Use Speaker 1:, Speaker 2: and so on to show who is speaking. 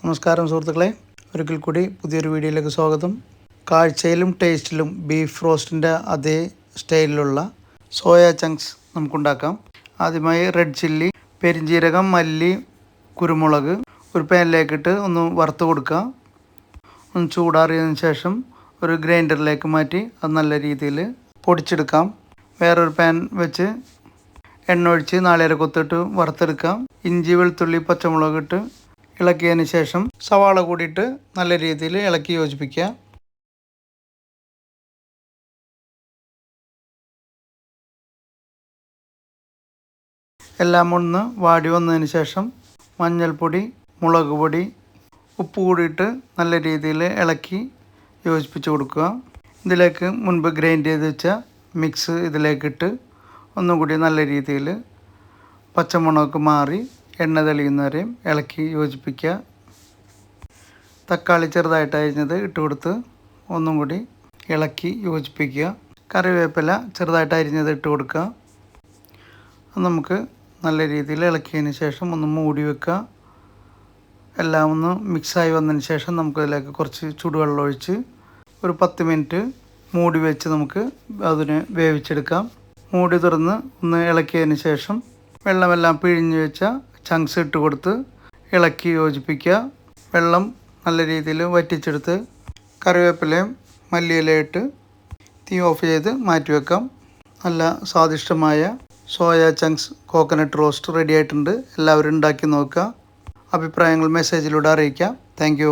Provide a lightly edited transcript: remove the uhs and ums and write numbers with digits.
Speaker 1: നമസ്കാരം സുഹൃത്തുക്കളെ, ഒരിക്കൽ കൂടി പുതിയൊരു വീഡിയോയിലേക്ക് സ്വാഗതം. കാഴ്ചയിലും ടേസ്റ്റിലും ബീഫ് റോസ്റ്റിൻ്റെ അതേ സ്റ്റൈലിലുള്ള സോയ ചങ്ക്സ് നമുക്കുണ്ടാക്കാം. ആദ്യമായി റെഡ് ചില്ലി, പെരിഞ്ജീരകം, മല്ലി, കുരുമുളക് ഒരു പാനിലേക്കിട്ട് ഒന്ന് വറുത്ത് കൊടുക്കുക. ഒന്ന് ചൂടാറിയതിന് ശേഷം ഒരു ഗ്രൈൻഡറിലേക്ക് മാറ്റി അത് നല്ല രീതിയിൽ പൊടിച്ചെടുക്കാം. വേറൊരു പാൻ വെച്ച് എണ്ണ ഒഴിച്ച് നാളികേര കൊത്തിട്ട് വറുത്തെടുക്കാം. ഇഞ്ചി, വെളുത്തുള്ളി, പച്ചമുളക് ഇട്ട് ഇളക്കിയതിന് ശേഷം സവാള കൂടിയിട്ട് നല്ല രീതിയിൽ ഇളക്കി യോജിപ്പിക്കുക. എല്ലാം ഒന്ന് വാടി വന്നതിന് ശേഷം മഞ്ഞൾപ്പൊടി, മുളക് പൊടി, ഉപ്പ് കൂടിയിട്ട് നല്ല രീതിയിൽ ഇളക്കി യോജിപ്പിച്ച് കൊടുക്കുക. ഇതിലേക്ക് മുൻപ് ഗ്രൈൻഡ് ചെയ്ത് വെച്ച മിക്സ് ഇതിലേക്കിട്ട് ഒന്നും കൂടി നല്ല രീതിയിൽ പച്ചമുളക് മാറി എണ്ണ തെളിയുന്നവരെയും ഇളക്കി യോജിപ്പിക്കുക. തക്കാളി ചെറുതായിട്ട് അരിഞ്ഞത് ഇട്ട് കൊടുത്ത് ഒന്നും കൂടി ഇളക്കി യോജിപ്പിക്കുക. കറിവേപ്പില ചെറുതായിട്ട് അരിഞ്ഞത് ഇട്ട് കൊടുക്കുക. നമുക്ക് നല്ല രീതിയിൽ ഇളക്കിയതിന് ശേഷം ഒന്ന് മൂടി വെക്കുക. എല്ലാം ഒന്ന് മിക്സായി വന്നതിന് ശേഷം നമുക്കതിലേക്ക് കുറച്ച് ചൂടുവെള്ളം ഒഴിച്ച് ഒരു 10 മിനിറ്റ് മൂടി വെച്ച് നമുക്ക് അതിനെ വേവിച്ചെടുക്കാം. മൂടി തുറന്ന് ഒന്ന് ഇളക്കിയതിന് ശേഷം വെള്ളമെല്ലാം പിഴിഞ്ഞ് വെച്ച ചങ്ക്സ് ഇട്ട് കൊടുത്ത് ഇളക്കി യോജിപ്പിക്കുക. വെള്ളം നല്ല രീതിയിൽ വറ്റിച്ചെടുത്ത് കറിവേപ്പിലയും മല്ലിയിലയും ഇട്ട് തീ ഓഫ് ചെയ്ത് മാറ്റി വെക്കാം. നല്ല സ്വാദിഷ്ടമായ soya chunks coconut roast ready ആയിട്ടുണ്ട്. എല്ലാവരും ഉണ്ടാക്കി നോക്കുക. അഭിപ്രായങ്ങൾ മെസ്സേജിലൂടെ അറിയിക്കാം. താങ്ക്